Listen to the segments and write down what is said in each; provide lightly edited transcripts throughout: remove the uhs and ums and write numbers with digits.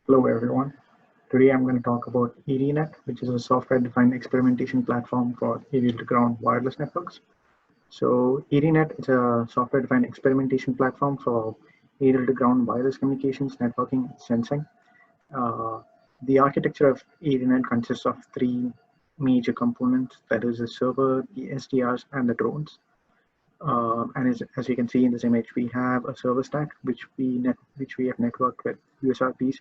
Hello everyone. Today I'm going to talk about EDNet, which is a software-defined experimentation platform for aerial-to-ground wireless networks. So EDNet is a software-defined experimentation platform for aerial-to-ground wireless communications, networking, and sensing. Uh, the architecture of EDNet consists of three major components, that is the server, the SDRs, and the drones. And as you can see in this image, we have a server stack which we have networked with USRPs,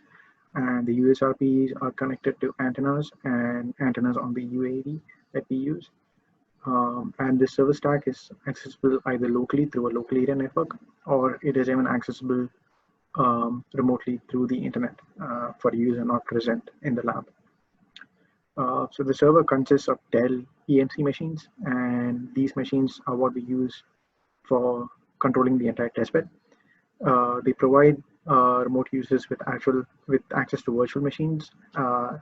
and the USRPs are connected to antennas and antennas on the UAV that we use. And this server stack is accessible either locally through a local area network, or it is even accessible remotely through the internet for a user not present in the lab. So the server consists of Dell EMC machines, and these machines are what we use for controlling the entire testbed. They provide remote users with access to virtual machines,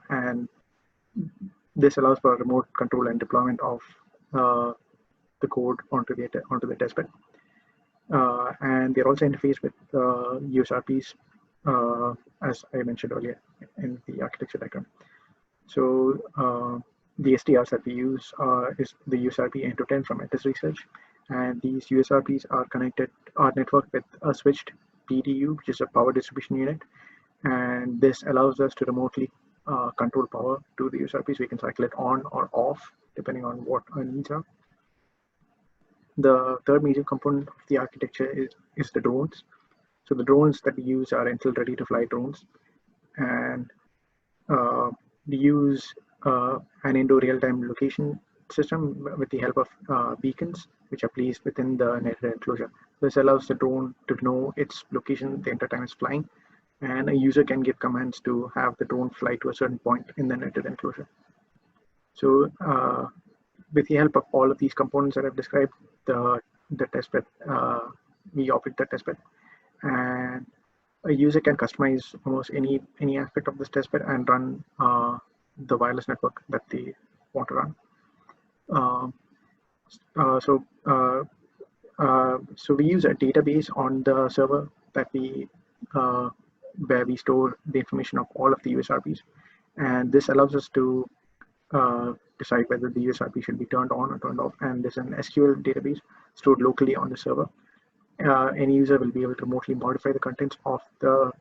and this allows for remote control and deployment of the code onto the testbed. And they're also interfaced with USRPs, as I mentioned earlier in the architecture diagram. So the SDRs that we use is the USRP N210 from Metis Research, and these USRPs are networked with a switched PDU, which is a power distribution unit, and this allows us to remotely control power to the USRPs. We can cycle it on or off depending on what our needs are. The third major component of the architecture is the drones. So the drones that we use are Intel ready-to-fly drones, and we use an indoor real-time location system with the help of beacons, which are placed within the netted enclosure. This allows the drone to know its location the entire time it's flying, and a user can give commands to have the drone fly to a certain point in the netted enclosure. So with the help of all of these components that I've described, the testbed, we operate the testbed, and a user can customize almost any aspect of this testbed and run the wireless network that they want to run. So we use a database on the server that where we store the information of all of the USRPs, and this allows us to decide whether the USRP should be turned on or turned off. And there's an SQL database stored locally on the server. Any user will be able to remotely modify the contents of the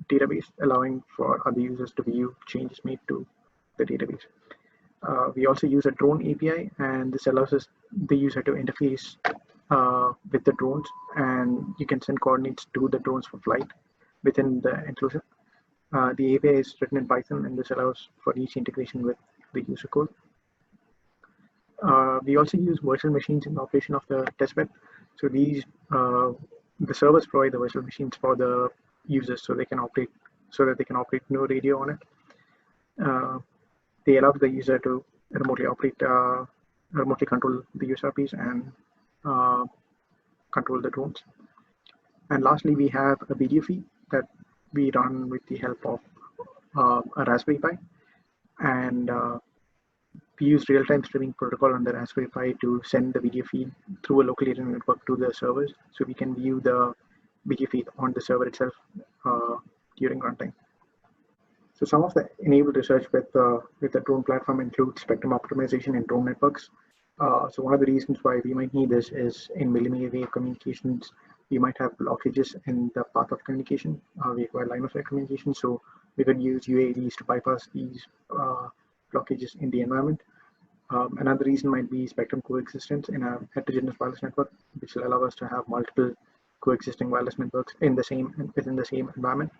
database, allowing for other users to view changes made to the database. We also use a drone API, and this allows the user to interface with the drones, and you can send coordinates to the drones for flight within the enclosure. The API is written in Python, and this allows for each integration with the user code. We also use virtual machines in the operation of the testbed. So these the servers provide the virtual machines for the users, so that they can operate no radio on it. They allow the user to remotely control the USRPs and control the drones. And lastly, we have a video feed that we run with the help of a Raspberry Pi, and we use real-time streaming protocol on the Raspberry Pi to send the video feed through a local area network to the servers, so we can view the video feed on the server itself during runtime. So some of the enabled research with the drone platform includes spectrum optimization in drone networks. So one of the reasons why we might need this is in millimeter wave communications, we might have blockages in the path of communication. We require line of sight communication, so we could use UAVs to bypass these blockages in the environment. Another reason might be spectrum coexistence in a heterogeneous wireless network, which will allow us to have multiple coexisting wireless networks within the same environment.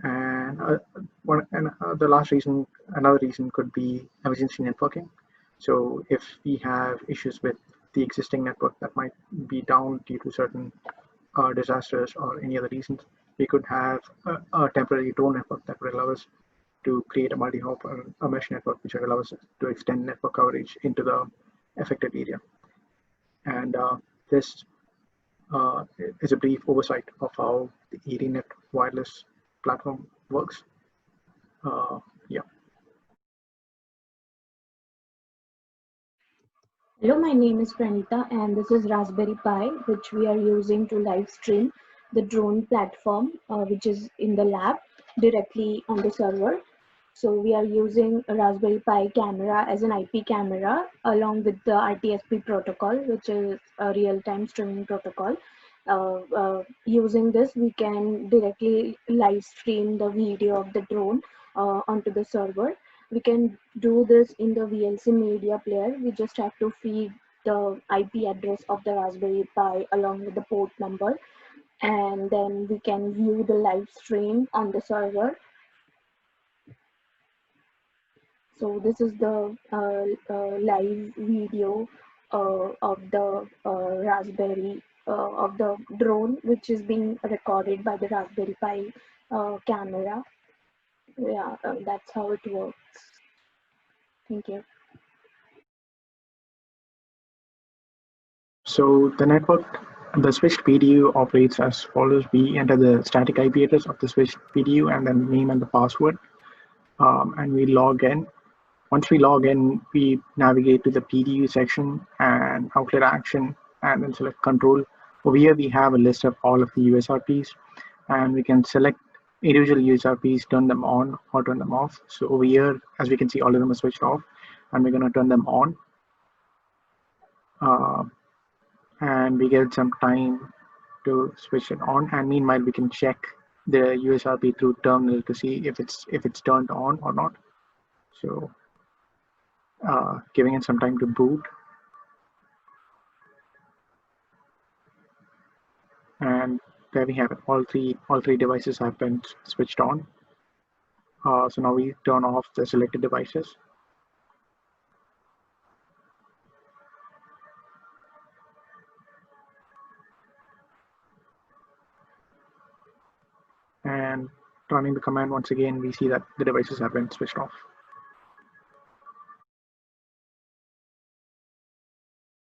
And another reason could be emergency networking. So if we have issues with the existing network that might be down due to certain disasters or any other reasons, we could have a temporary drone network that would allow us to create a multi-hop or a mesh network, which would allow us to extend network coverage into the affected area. And this is a brief oversight of how the EDNet wireless platform works. Yeah. Hello, my name is Pranita, and this is Raspberry Pi, which we are using to live stream the drone platform, which is in the lab. directly on the server. So we are using a Raspberry Pi camera as an IP camera along with the RTSP protocol, which is a real-time streaming protocol. Using this, we can directly live stream the video of the drone onto the server. We can do this in the VLC media player. We just have to feed the IP address of the Raspberry Pi along with the port number, and then we can view the live stream on the server. So this is the live video of the Raspberry of the drone, which is being recorded by the Raspberry Pi camera. Yeah, that's how it works. Thank you. So the switched PDU operates as follows. We enter the static IP address of the switched PDU and then name and the password, and we log in. Once we log in, we navigate to the PDU section and outlet action and then select control. Over here, we have a list of all of the USRPs, and we can select individual USRPs, turn them on or turn them off. So over here, as we can see, all of them are switched off, and we're going to turn them on. And we get some time to switch it on, and meanwhile we can check the USRP through terminal to see if it's turned on or not. So giving it some time to boot, and there we have it. All three devices have been switched on. So now we turn off the selected devices. And running the command once again, we see that the devices have been switched off.